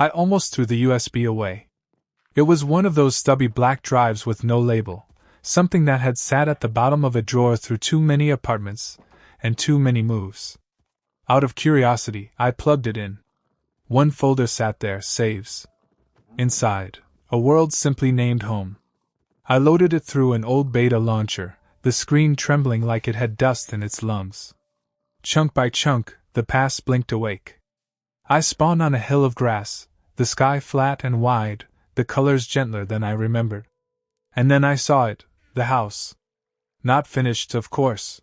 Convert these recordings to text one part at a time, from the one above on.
I almost threw the USB away. It was one of those stubby black drives with no label, something that had sat at the bottom of a drawer through too many apartments and too many moves. Out of curiosity, I plugged it in. One folder sat there, saves. Inside, a world simply named home. I loaded it through an old beta launcher, the screen trembling like it had dust in its lungs. Chunk by chunk, the past blinked awake. I spawned on a hill of grass, the sky flat and wide, the colors gentler than I remembered. And then I saw it, the house. Not finished, of course.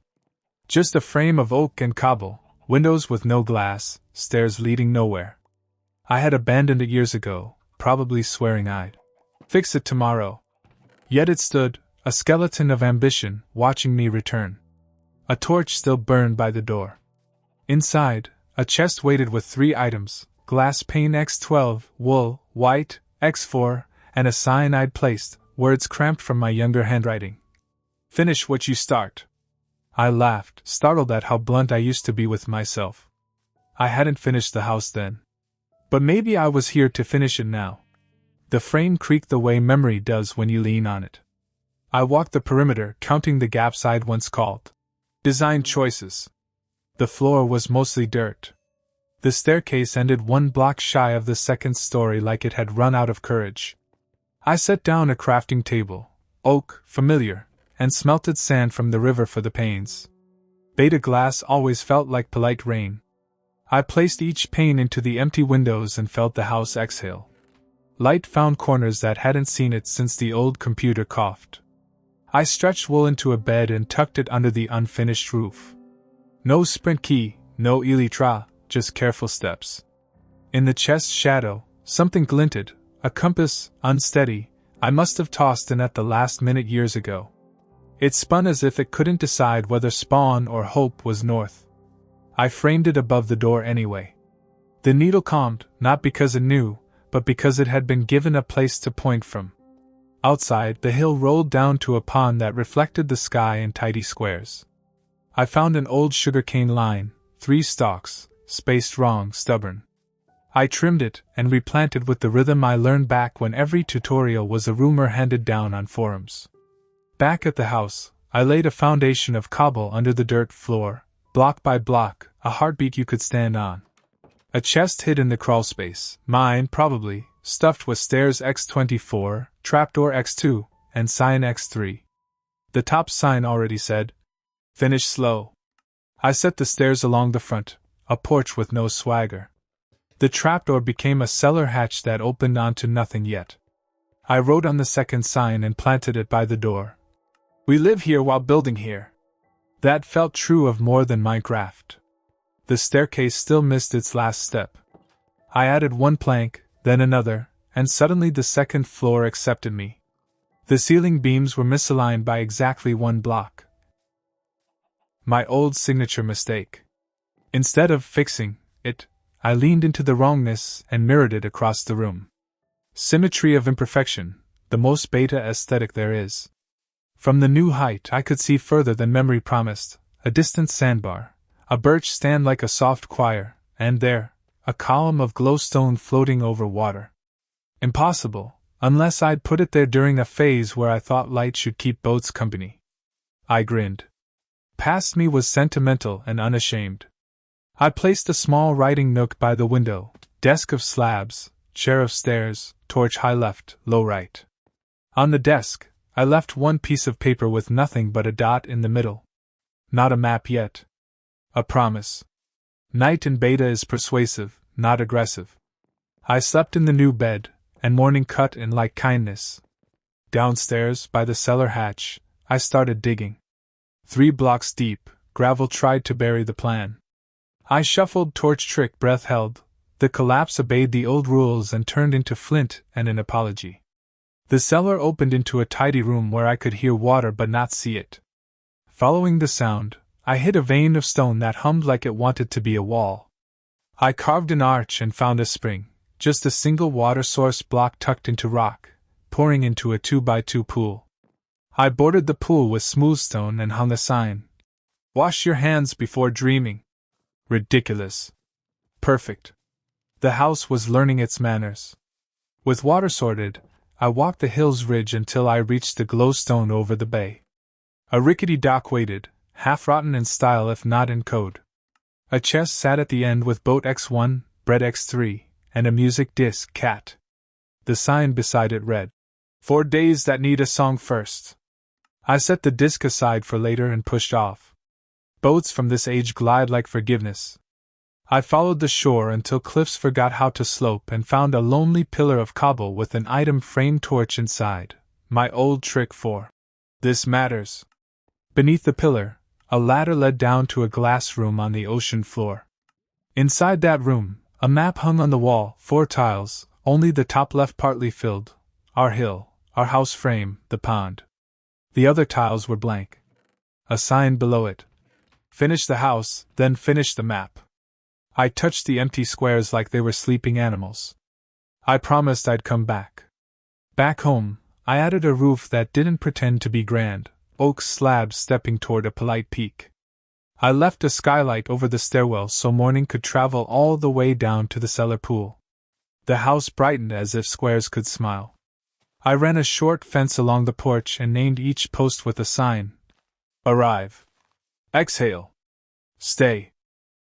Just a frame of oak and cobble, windows with no glass, stairs leading nowhere. I had abandoned it years ago, probably swearing I'd fix it tomorrow. Yet it stood, a skeleton of ambition, watching me return. A torch still burned by the door. Inside, a chest weighted with 3 items, glass pane X12, wool, white, X4, and a sign I'd placed, words cramped from my younger handwriting. Finish what you start. I laughed, startled at how blunt I used to be with myself. I hadn't finished the house then. But maybe I was here to finish it now. The frame creaked the way memory does when you lean on it. I walked the perimeter, counting the gaps I'd once called design choices. The floor was mostly dirt. The staircase ended 1 block shy of the second story like it had run out of courage. I set down a crafting table, oak, familiar, and smelted sand from the river for the panes. Beta glass always felt like polite rain. I placed each pane into the empty windows and felt the house exhale. Light found corners that hadn't seen it since the old computer coughed. I stretched wool into a bed and tucked it under the unfinished roof. No sprint key, no elytra, just careful steps. In the chest's shadow, something glinted, a compass, unsteady, I must have tossed in at the last minute years ago. It spun as if it couldn't decide whether spawn or hope was north. I framed it above the door anyway. The needle calmed, not because it knew, but because it had been given a place to point from. Outside, the hill rolled down to a pond that reflected the sky in tidy squares. I found an old sugarcane line, 3 stalks, spaced wrong, stubborn. I trimmed it and replanted with the rhythm I learned back when every tutorial was a rumor handed down on forums. Back at the house, I laid a foundation of cobble under the dirt floor, block by block, a heartbeat you could stand on. A chest hid in the crawlspace, mine probably, stuffed with stairs X24, trapdoor X2, and sign X3. The top sign already said, "Finish slow." I set the stairs along the front, a porch with no swagger. The trapdoor became a cellar hatch that opened onto nothing yet. I wrote on the second sign and planted it by the door. "We live here while building here." That felt true of more than Minecraft. The staircase still missed its last step. I added 1 plank, then another, and suddenly the second floor accepted me. The ceiling beams were misaligned by exactly 1 block. My old signature mistake. Instead of fixing it, I leaned into the wrongness and mirrored it across the room. Symmetry of imperfection, the most beta aesthetic there is. From the new height I could see further than memory promised, a distant sandbar, a birch stand like a soft choir, and there, a column of glowstone floating over water. Impossible, unless I'd put it there during a phase where I thought light should keep boats company. I grinned. Past me was sentimental and unashamed. I placed a small writing nook by the window, desk of slabs, chair of stairs, torch high left, low right. On the desk, I left 1 piece of paper with nothing but a dot in the middle. Not a map yet. A promise. Night in beta is persuasive, not aggressive. I slept in the new bed, and morning cut in like kindness. Downstairs, by the cellar hatch, I started digging. 3 blocks deep, gravel tried to bury the plan. I shuffled, torch trick, breath held. The collapse obeyed the old rules and turned into flint and an apology. The cellar opened into a tidy room where I could hear water but not see it. Following the sound, I hit a vein of stone that hummed like it wanted to be a wall. I carved an arch and found a spring, just a single water source block tucked into rock, pouring into a 2x2 pool. I bordered the pool with smooth stone and hung a sign. "Wash your hands before dreaming." Ridiculous. Perfect. The house was learning its manners. With water sorted, I walked the hill's ridge until I reached the glowstone over the bay. A rickety dock waited, half-rotten in style if not in code. A chest sat at the end with boat X1, bread X3, and a music disc cat. The sign beside it read, "For days that need a song first." I set the disc aside for later and pushed off. Boats from this age glide like forgiveness. I followed the shore until cliffs forgot how to slope and found a lonely pillar of cobble with an item frame torch inside, my old trick for "This Matters." Beneath the pillar, a ladder led down to a glass room on the ocean floor. Inside that room, a map hung on the wall, 4 tiles, only the top left partly filled, our hill, our house frame, the pond. The other tiles were blank. A sign below it. Finish the house, then finish the map. I touched the empty squares like they were sleeping animals. I promised I'd come back. Back home, I added a roof that didn't pretend to be grand, oak slabs stepping toward a polite peak. I left a skylight over the stairwell so morning could travel all the way down to the cellar pool. The house brightened as if squares could smile. I ran a short fence along the porch and named each post with a sign. Arrive. Exhale. Stay.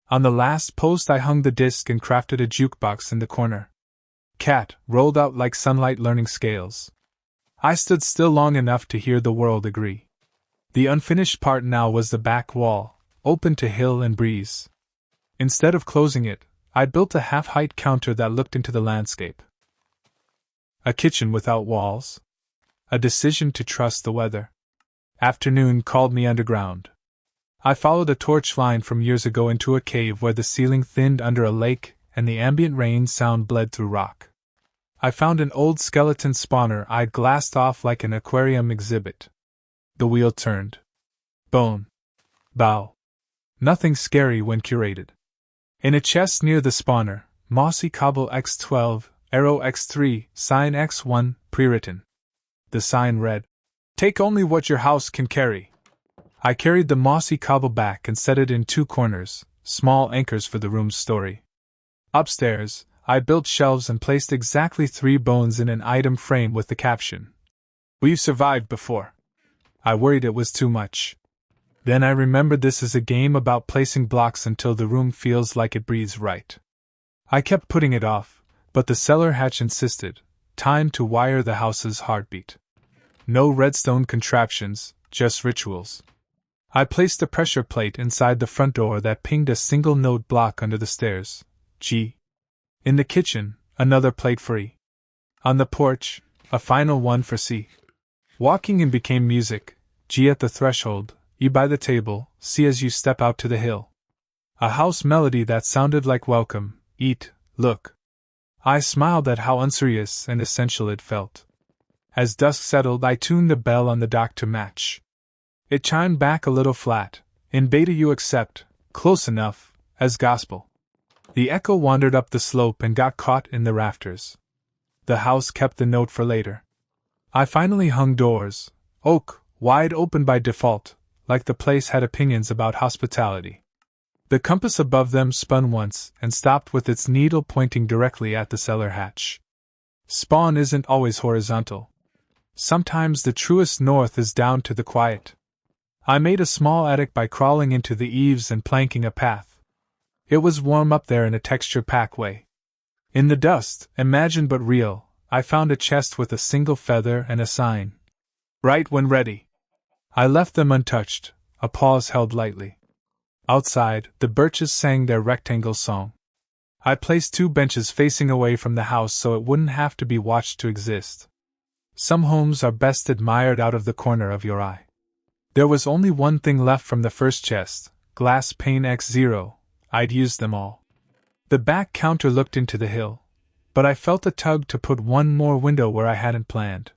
On the last post I hung the disc and crafted a jukebox in the corner. Cat rolled out like sunlight learning scales. I stood still long enough to hear the world agree. The unfinished part now was the back wall, open to hill and breeze. Instead of closing it, I'd built a half-height counter that looked into the landscape. A kitchen without walls. A decision to trust the weather. Afternoon called me underground. I followed a torch line from years ago into a cave where the ceiling thinned under a lake and the ambient rain sound bled through rock. I found an old skeleton spawner I'd glassed off like an aquarium exhibit. The wheel turned. Bone. Bow. Nothing scary when curated. In a chest near the spawner, mossy cobble X12, arrow X3, sign X1, pre-written. The sign read, "Take only what your house can carry." I carried the mossy cobble back and set it in 2 corners, small anchors for the room's story. Upstairs, I built shelves and placed exactly 3 bones in an item frame with the caption, "We've survived before." I worried it was too much. Then I remembered this is a game about placing blocks until the room feels like it breathes right. I kept putting it off, but the cellar hatch insisted, time to wire the house's heartbeat. No redstone contraptions, just rituals. I placed a pressure plate inside the front door that pinged a single-note block under the stairs, G. In the kitchen, another plate for E. On the porch, a final one for C. Walking in became music, G at the threshold, E by the table, C as you step out to the hill. A house melody that sounded like welcome, eat, look. I smiled at how unserious and essential it felt. As dusk settled, I tuned the bell on the dock to match. It chimed back a little flat, in beta you accept, close enough, as gospel. The echo wandered up the slope and got caught in the rafters. The house kept the note for later. I finally hung doors, oak, wide open by default, like the place had opinions about hospitality. The compass above them spun once and stopped with its needle pointing directly at the cellar hatch. Spawn isn't always horizontal. Sometimes the truest north is down to the quiet. I made a small attic by crawling into the eaves and planking a path. It was warm up there in a texture pack way. In the dust, imagined but real, I found a chest with a single feather and a sign. Right when ready. I left them untouched, a pause held lightly. Outside, the birches sang their rectangle song. I placed 2 benches facing away from the house so it wouldn't have to be watched to exist. Some homes are best admired out of the corner of your eye. There was only one thing left from the first chest, glass pane X0, I'd used them all. The back counter looked into the hill, but I felt a tug to put one more window where I hadn't planned.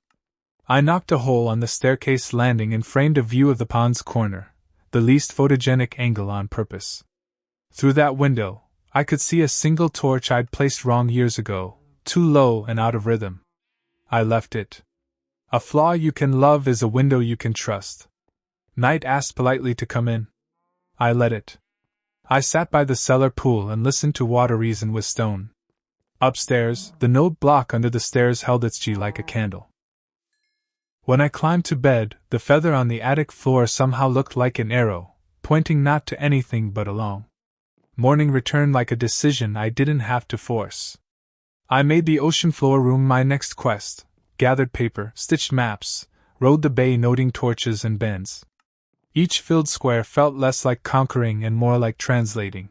I knocked a hole on the staircase landing and framed a view of the pond's corner, the least photogenic angle on purpose. Through that window, I could see a single torch I'd placed wrong years ago, too low and out of rhythm. I left it. A flaw you can love is a window you can trust. Night asked politely to come in. I let it. I sat by the cellar pool and listened to water reason with stone. Upstairs, the note block under the stairs held its G like a candle. When I climbed to bed, the feather on the attic floor somehow looked like an arrow, pointing not to anything but along. Morning returned like a decision I didn't have to force. I made the ocean floor room my next quest, gathered paper, stitched maps, rode the bay noting torches and bends. Each filled square felt less like conquering and more like translating.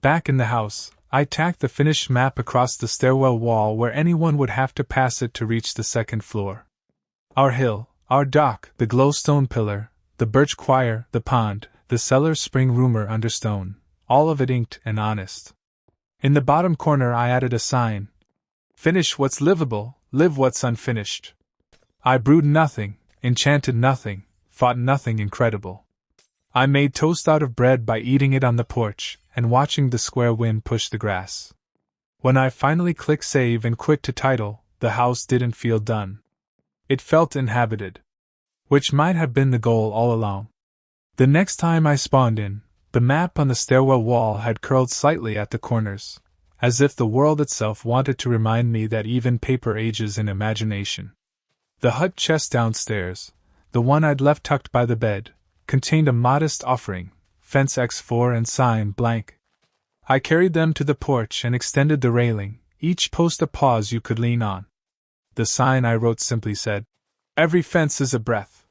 Back in the house, I tacked the finished map across the stairwell wall where anyone would have to pass it to reach the second floor. Our hill, our dock, the glowstone pillar, the birch choir, the pond, the cellar spring rumor under stone, all of it inked and honest. In the bottom corner I added a sign. Finish what's livable, live what's unfinished. I brewed nothing, enchanted nothing, fought nothing incredible. I made toast out of bread by eating it on the porch and watching the square wind push the grass. When I finally clicked save and quit to title, the house didn't feel done. It felt inhabited. Which might have been the goal all along. The next time I spawned in, the map on the stairwell wall had curled slightly at the corners, as if the world itself wanted to remind me that even paper ages in imagination. The hut chest downstairs, the one I'd left tucked by the bed, contained a modest offering, fence X4 and sign blank. I carried them to the porch and extended the railing, each post a pause you could lean on. The sign I wrote simply said, "Every fence is a breath."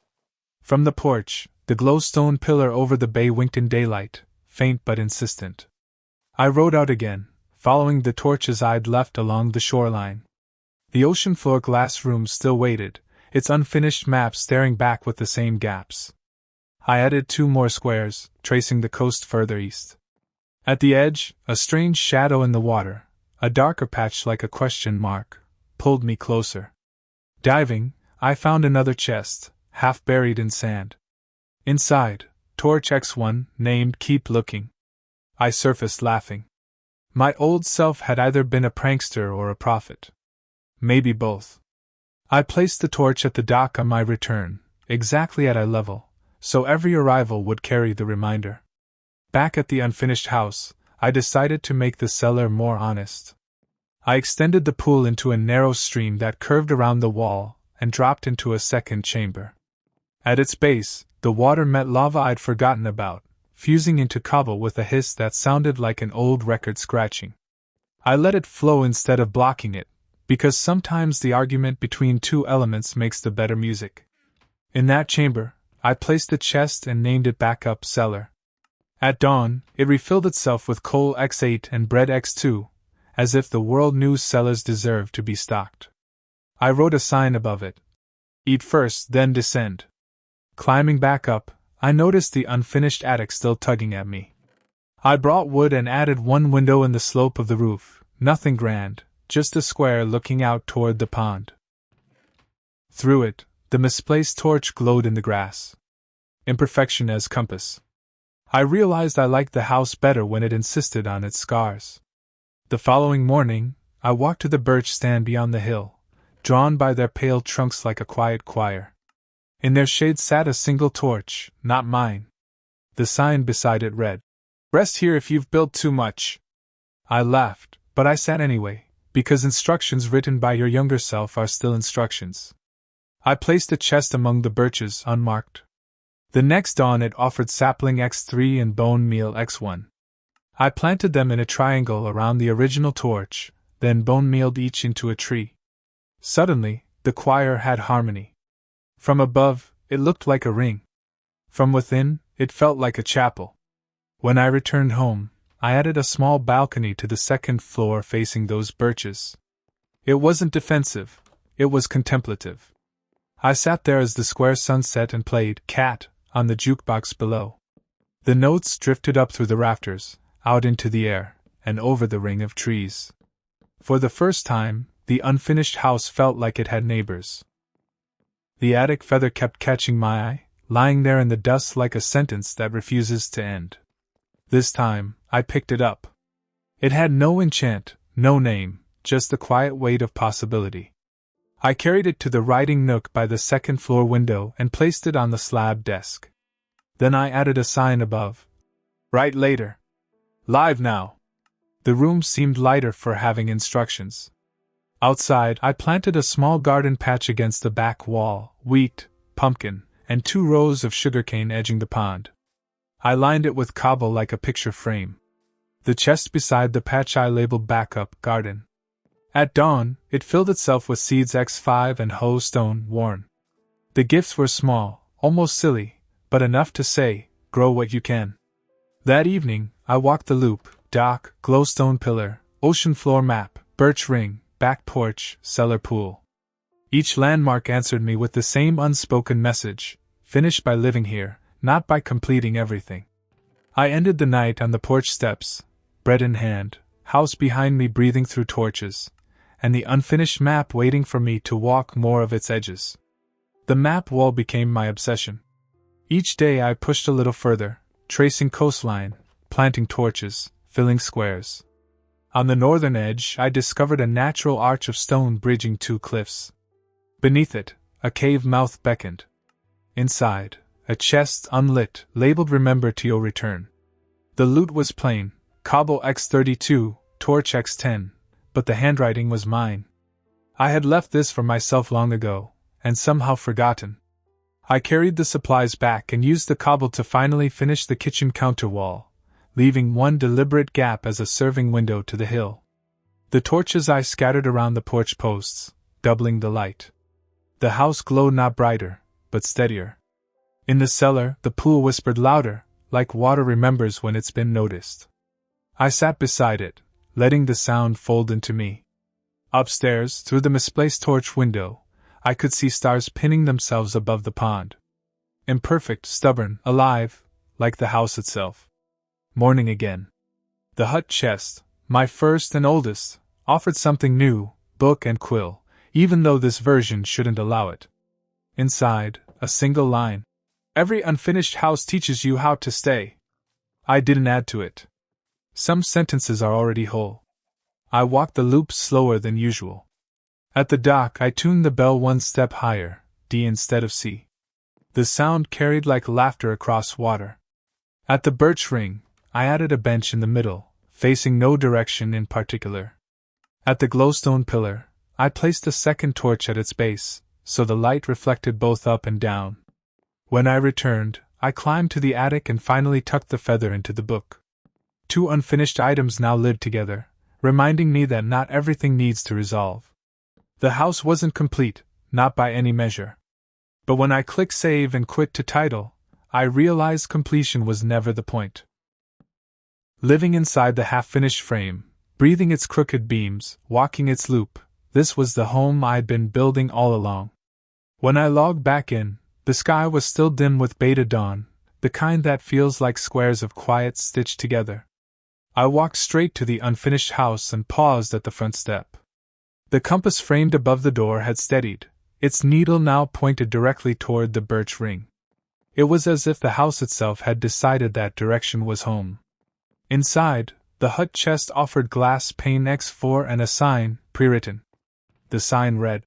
From the porch, the glowstone pillar over the bay winked in daylight, faint but insistent. I rode out again, following the torches I'd left along the shoreline. The ocean floor glass room still waited, its unfinished map staring back with the same gaps. I added 2 more squares, tracing the coast further east. At the edge, a strange shadow in the water, a darker patch like a question mark, pulled me closer. Diving, I found another chest, half buried in sand. Inside, torch X1, named Keep Looking. I surfaced laughing. My old self had either been a prankster or a prophet. Maybe both. I placed the torch at the dock on my return, exactly at eye level, so every arrival would carry the reminder. Back at the unfinished house, I decided to make the cellar more honest. I extended the pool into a narrow stream that curved around the wall and dropped into a second chamber. At its base, the water met lava I'd forgotten about, fusing into cobble with a hiss that sounded like an old record scratching. I let it flow instead of blocking it, because sometimes the argument between two elements makes the better music. In that chamber, I placed the chest and named it back up cellar. At dawn, it refilled itself with coal X8 and bread X2, as if the world knew cellars deserved to be stocked. I wrote a sign above it. Eat first, then descend. Climbing back up, I noticed the unfinished attic still tugging at me. I brought wood and added 1 window in the slope of the roof, nothing grand, just a square looking out toward the pond. Through it, the misplaced torch glowed in the grass. Imperfection as compass. I realized I liked the house better when it insisted on its scars. The following morning, I walked to the birch stand beyond the hill, drawn by their pale trunks like a quiet choir. In their shade sat a single torch, not mine. The sign beside it read, "Rest here if you've built too much." I laughed, but I sat anyway, because instructions written by your younger self are still instructions. I placed a chest among the birches, unmarked. The next dawn it offered sapling X3 and bone meal X1. I planted them in a triangle around the original torch, then bone mealed each into a tree. Suddenly, the choir had harmony. From above, it looked like a ring. From within, it felt like a chapel. When I returned home, I added a small balcony to the second floor facing those birches. It wasn't defensive, it was contemplative. I sat there as the square sunset and played Cat on the jukebox below. The notes drifted up through the rafters, out into the air, and over the ring of trees. For the first time, the unfinished house felt like it had neighbors. The attic feather kept catching my eye, lying there in the dust like a sentence that refuses to end. This time, I picked it up. It had no enchant, no name, just the quiet weight of possibility. I carried it to the writing nook by the second floor window and placed it on the slab desk. Then I added a sign above. "Write later. Live now." The room seemed lighter for having instructions. Outside, I planted a small garden patch against the back wall, wheat, pumpkin, and 2 rows of sugarcane edging the pond. I lined it with cobble like a picture frame. The chest beside the patch I labeled Backup Garden. At dawn, it filled itself with seeds X5 and hoe stone worn. The gifts were small, almost silly, but enough to say, grow what you can. That evening, I walked the loop, dock, glowstone pillar, ocean floor map, birch ring, back porch, cellar pool. Each landmark answered me with the same unspoken message: finish by living here, not by completing everything. I ended the night on the porch steps, bread in hand, house behind me breathing through torches, and the unfinished map waiting for me to walk more of its edges. The map wall became my obsession. Each day I pushed a little further, tracing coastline, planting torches, filling squares. On the northern edge, I discovered a natural arch of stone bridging 2 cliffs. Beneath it, a cave mouth beckoned. Inside, a chest unlit, labeled Remember to Your Return. The loot was plain, cobble X32, torch X10, but the handwriting was mine. I had left this for myself long ago, and somehow forgotten. I carried the supplies back and used the cobble to finally finish the kitchen counter wall, leaving one deliberate gap as a serving window to the hill. The torches I scattered around the porch posts, doubling the light. The house glowed not brighter, but steadier. In the cellar, the pool whispered louder, like water remembers when it's been noticed. I sat beside it, letting the sound fold into me. Upstairs, through the misplaced torch window, I could see stars pinning themselves above the pond. Imperfect, stubborn, alive, like the house itself. Morning again. The hut chest, my first and oldest, offered something new, book and quill, even though this version shouldn't allow it. Inside, a single line. Every unfinished house teaches you how to stay. I didn't add to it. Some sentences are already whole. I walked the loop slower than usual. At the dock, I tuned the bell 1 step higher, D instead of C. The sound carried like laughter across water. At the birch ring, I added a bench in the middle, facing no direction in particular. At the glowstone pillar, I placed a second torch at its base, so the light reflected both up and down. When I returned, I climbed to the attic and finally tucked the feather into the book. 2 unfinished items now lived together, reminding me that not everything needs to resolve. The house wasn't complete, not by any measure. But when I clicked save and quit to title, I realized completion was never the point. Living inside the half-finished frame, breathing its crooked beams, walking its loop, this was the home I'd been building all along. When I logged back in, the sky was still dim with beta dawn, the kind that feels like squares of quiet stitched together. I walked straight to the unfinished house and paused at the front step. The compass framed above the door had steadied, its needle now pointed directly toward the birch ring. It was as if the house itself had decided that direction was home. Inside, the hut chest offered glass pane X4 and a sign, pre-written. The sign read,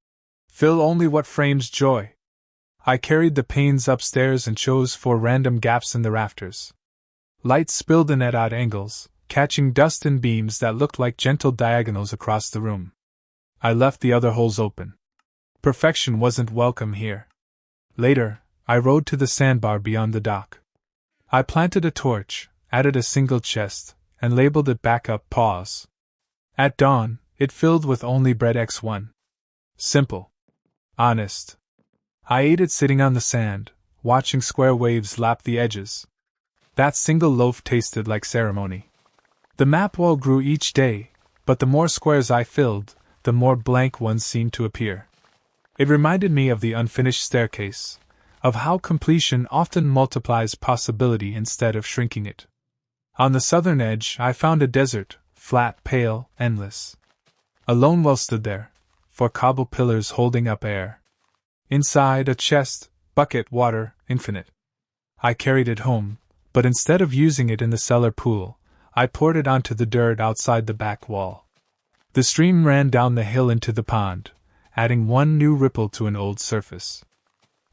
"Fill only what frames joy." I carried the panes upstairs and chose 4 random gaps in the rafters. Light spilled in at odd angles, catching dust and beams that looked like gentle diagonals across the room. I left the other holes open. Perfection wasn't welcome here. Later, I rode to the sandbar beyond the dock. I planted a torch, added a single chest, and labeled it Backup Pause. At dawn, it filled with only bread X1. Simple. Honest. I ate it sitting on the sand, watching square waves lap the edges. That single loaf tasted like ceremony. The map wall grew each day, but the more squares I filled, the more blank ones seemed to appear. It reminded me of the unfinished staircase, of how completion often multiplies possibility instead of shrinking it. On the southern edge, I found a desert, flat, pale, endless. A lone well stood there, 4 cobble pillars holding up air. Inside, a chest, bucket, water, infinite. I carried it home, but instead of using it in the cellar pool, I poured it onto the dirt outside the back wall. The stream ran down the hill into the pond, adding one new ripple to an old surface.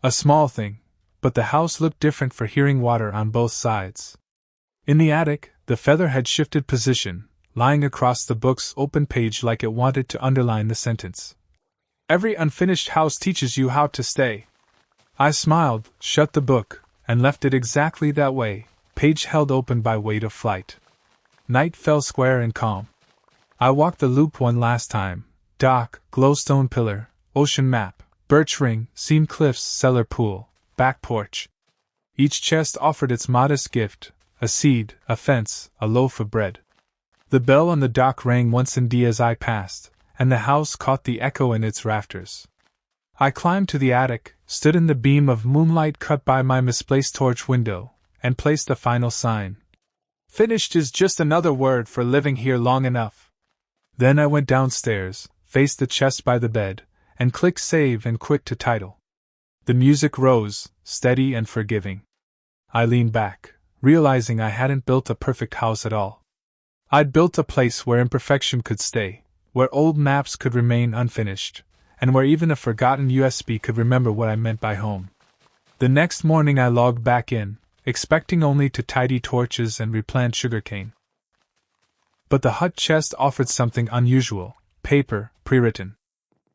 A small thing, but the house looked different for hearing water on both sides. In the attic, the feather had shifted position, lying across the book's open page like it wanted to underline the sentence. Every unfinished house teaches you how to stay. I smiled, shut the book, and left it exactly that way, page held open by weight of flight. Night fell square and calm. I walked the loop one last time. Dock, glowstone pillar, ocean map, birch ring, seam cliffs, cellar pool, back porch. Each chest offered its modest gift, a seed, a fence, a loaf of bread. The bell on the dock rang once indeed as I passed, and the house caught the echo in its rafters. I climbed to the attic, stood in the beam of moonlight cut by my misplaced torch window, and placed the final sign. Finished is just another word for living here long enough. Then I went downstairs, faced the chest by the bed, and clicked save and quick to title. The music rose, steady and forgiving. I leaned back, realizing I hadn't built a perfect house at all. I'd built a place where imperfection could stay, where old maps could remain unfinished, and where even a forgotten USB could remember what I meant by home. The next morning I logged back in, expecting only to tidy torches and replant sugarcane. But the hut chest offered something unusual: paper, pre-written.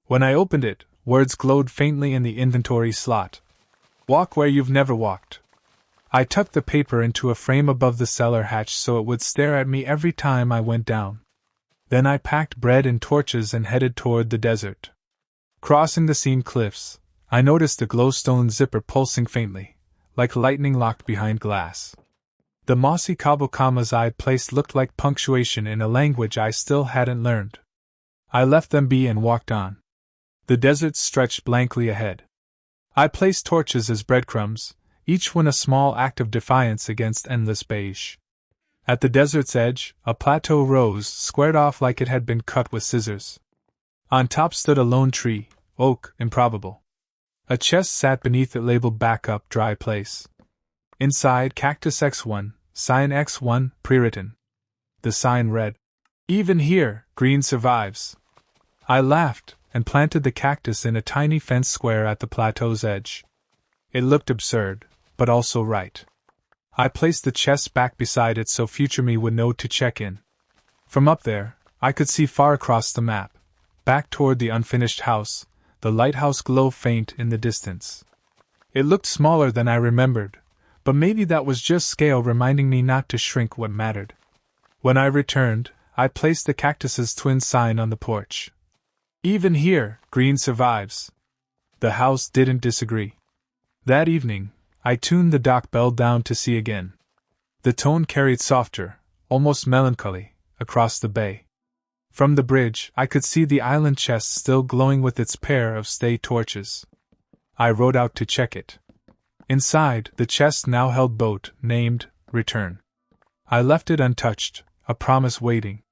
When I opened it, words glowed faintly in the inventory slot. Walk where you've never walked. I tucked the paper into a frame above the cellar hatch so it would stare at me every time I went down. Then I packed bread and torches and headed toward the desert. Crossing the seam cliffs, I noticed the glowstone zipper pulsing faintly, like lightning locked behind glass. The mossy cobble commas I'd placed looked like punctuation in a language I still hadn't learned. I left them be and walked on. The desert stretched blankly ahead. I placed torches as breadcrumbs, each one a small act of defiance against endless beige. At the desert's edge, a plateau rose, squared off like it had been cut with scissors. On top stood a lone tree, oak, improbable. A chest sat beneath it labeled backup dry place. Inside, Cactus X1, Sign X1, pre-written. The sign read, "Even here, green survives." I laughed, and planted the cactus in a tiny fence square at the plateau's edge. It looked absurd, but also right. I placed the chest back beside it so future me would know to check in. From up there, I could see far across the map, back toward the unfinished house, the lighthouse glow faint in the distance. It looked smaller than I remembered, but maybe that was just scale reminding me not to shrink what mattered. When I returned, I placed the cactus's twin sign on the porch. "Even here, green survives." The house didn't disagree. That evening, I tuned the dock bell down to C again. The tone carried softer, almost melancholy, across the bay. From the bridge, I could see the island chest still glowing with its pair of stay torches. I rowed out to check it. Inside, the chest now held boat, named Return. I left it untouched, a promise waiting.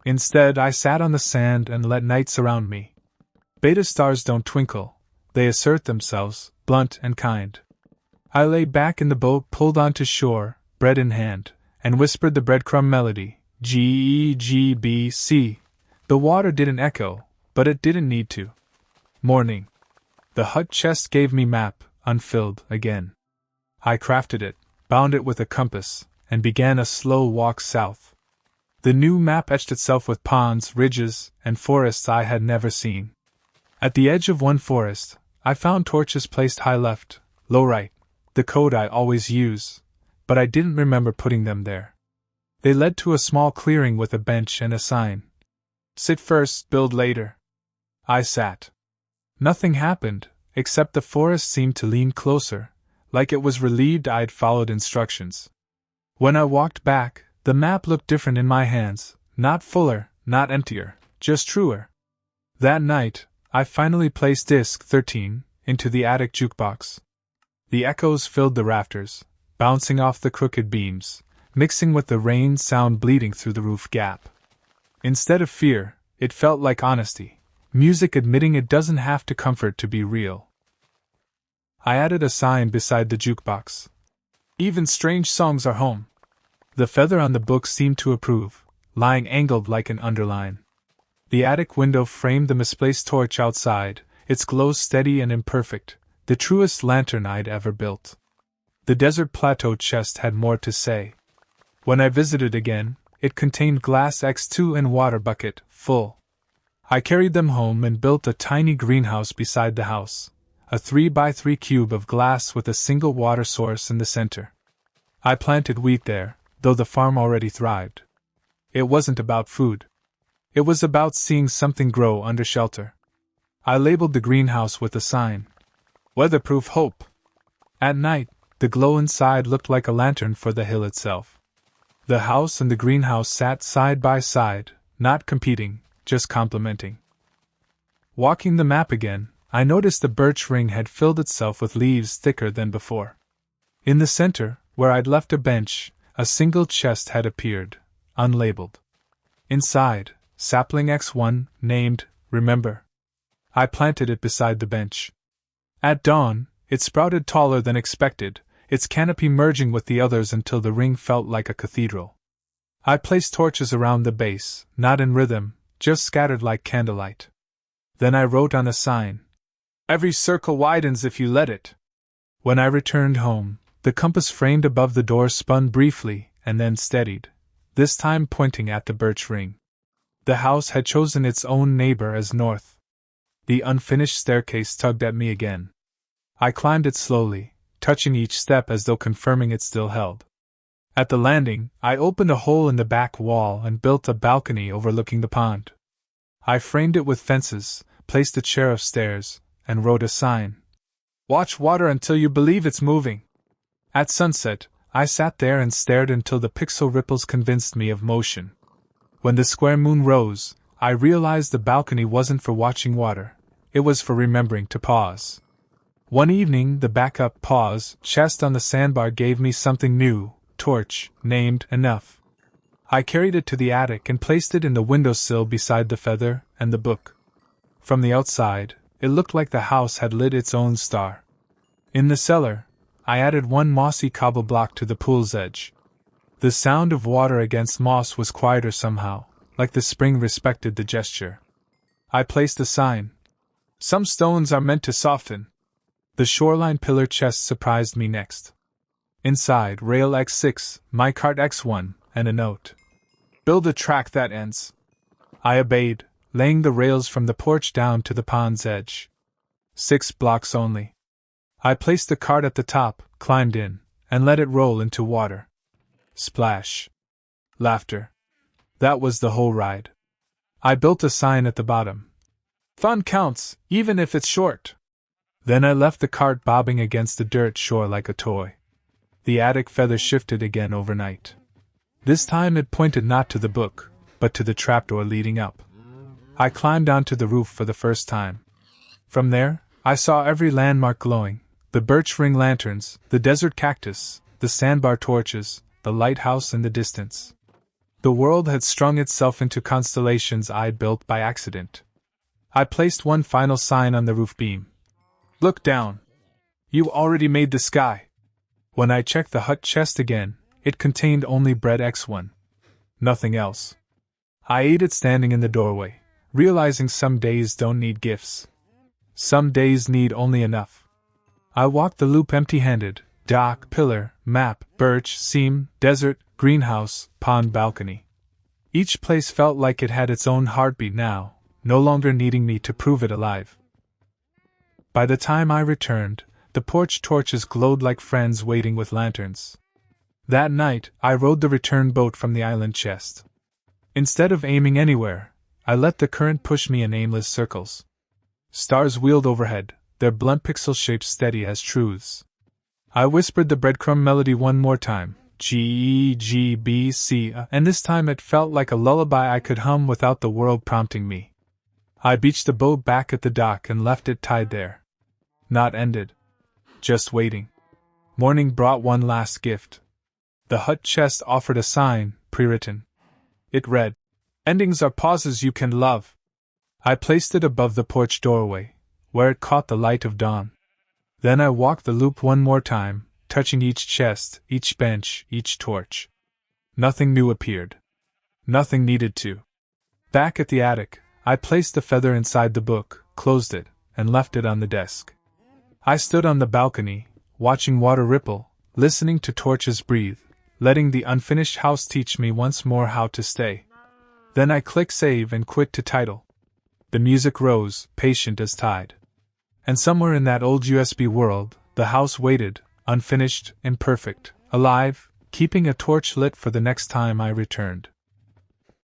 Instead, I sat on the sand and let night surround me. Beta stars don't twinkle, they assert themselves, blunt and kind. I lay back in the boat pulled onto shore, bread in hand, and whispered the breadcrumb melody, G-E-G-B-C. The water didn't echo, but it didn't need to. Morning. The hut chest gave me map, unfilled, again. I crafted it, bound it with a compass, and began a slow walk south. The new map etched itself with ponds, ridges, and forests I had never seen. At the edge of one forest, I found torches placed high left, low right, the code I always use, but I didn't remember putting them there. They led to a small clearing with a bench and a sign. Sit first, build later. I sat. Nothing happened, except the forest seemed to lean closer, like it was relieved I'd followed instructions. When I walked back, the map looked different in my hands, not fuller, not emptier, just truer. That night, I finally placed disc 13 into the attic jukebox. The echoes filled the rafters, bouncing off the crooked beams, mixing with the rain sound bleeding through the roof gap. Instead of fear, it felt like honesty, music admitting it doesn't have to comfort to be real. I added a sign beside the jukebox. Even strange songs are home. The feather on the book seemed to approve, lying angled like an underline. The attic window framed the misplaced torch outside, its glow steady and imperfect, the truest lantern I'd ever built. The desert plateau chest had more to say. When I visited again, It contained glass X2 and water bucket, full. I carried them home and built a tiny greenhouse beside the house, a 3x3 cube of glass with a single water source in the center. I planted wheat there, though the farm already thrived. It wasn't about food. It was about seeing something grow under shelter. I labeled the greenhouse with a sign. Weatherproof Hope. At night, the glow inside looked like a lantern for the hill itself. The house and the greenhouse sat side by side, not competing, just complementing. Walking the map again, I noticed the birch ring had filled itself with leaves thicker than before. In the center, where I'd left a bench, a single chest had appeared, unlabeled. Inside, sapling X1, named, Remember. I planted it beside the bench. At dawn, it sprouted taller than expected, its canopy merging with the others until the ring felt like a cathedral. I placed torches around the base, not in rhythm, just scattered like candlelight. Then I wrote on a sign, Every circle widens if you let it. When I returned home, the compass framed above the door spun briefly and then steadied, this time pointing at the birch ring. The house had chosen its own neighbor as north. The unfinished staircase tugged at me again. I climbed it slowly, touching each step as though confirming it still held. At the landing, I opened a hole in the back wall and built a balcony overlooking the pond. I framed it with fences, placed a chair of stairs, and wrote a sign. Watch water until you believe it's moving. At sunset, I sat there and stared until the pixel ripples convinced me of motion. When the square moon rose, I realized the balcony wasn't for watching water, it was for remembering to pause. One evening, the backup pause chest on the sandbar gave me something new, torch, named Enough. I carried it to the attic and placed it in the windowsill beside the feather and the book. From the outside, it looked like the house had lit its own star. In the cellar, I added one mossy cobble block to the pool's edge. The sound of water against moss was quieter somehow, like the spring respected the gesture. I placed a sign. Some stones are meant to soften. The shoreline pillar chest surprised me next. Inside, rail X6, my cart X1, and a note. Build a track that ends. I obeyed, laying the rails from the porch down to the pond's edge. 6 blocks only. I placed the cart at the top, climbed in, and let it roll into water. Splash. Laughter. That was the whole ride. I built a sign at the bottom. Fun counts, even if it's short. Then I left the cart bobbing against the dirt shore like a toy. The attic feather shifted again overnight. This time it pointed not to the book, but to the trapdoor leading up. I climbed onto the roof for the first time. From there, I saw every landmark glowing, the birch ring lanterns, the desert cactus, the sandbar torches, the lighthouse in the distance. The world had strung itself into constellations I'd built by accident. I placed one final sign on the roof beam. Look down. You already made the sky. When I checked the hut chest again, it contained only bread X1. Nothing else. I ate it standing in the doorway, realizing some days don't need gifts. Some days need only enough. I walked the loop empty-handed, dock, pillar, map, birch, seam, desert, greenhouse, pond, balcony. Each place felt like it had its own heartbeat now, no longer needing me to prove it alive. By the time I returned, the porch torches glowed like friends waiting with lanterns. That night, I rowed the return boat from the island chest. Instead of aiming anywhere, I let the current push me in aimless circles. Stars wheeled overhead, their blunt pixel shapes steady as truths. I whispered the breadcrumb melody one more time, G, G, B, C, and this time it felt like a lullaby I could hum without the world prompting me. I beached the boat back at the dock and left it tied there. Not ended. Just waiting. Morning brought one last gift. The hut chest offered a sign, pre-written. It read, Endings are pauses you can love. I placed it above the porch doorway, where it caught the light of dawn. Then I walked the loop one more time, touching each chest, each bench, each torch. Nothing new appeared. Nothing needed to. Back at the attic, I placed the feather inside the book, closed it, and left it on the desk. I stood on the balcony, watching water ripple, listening to torches breathe, letting the unfinished house teach me once more how to stay. Then I click save and quit to title. The music rose, patient as tide. And somewhere in that old USB world, the house waited, unfinished, imperfect, alive, keeping a torch lit for the next time I returned.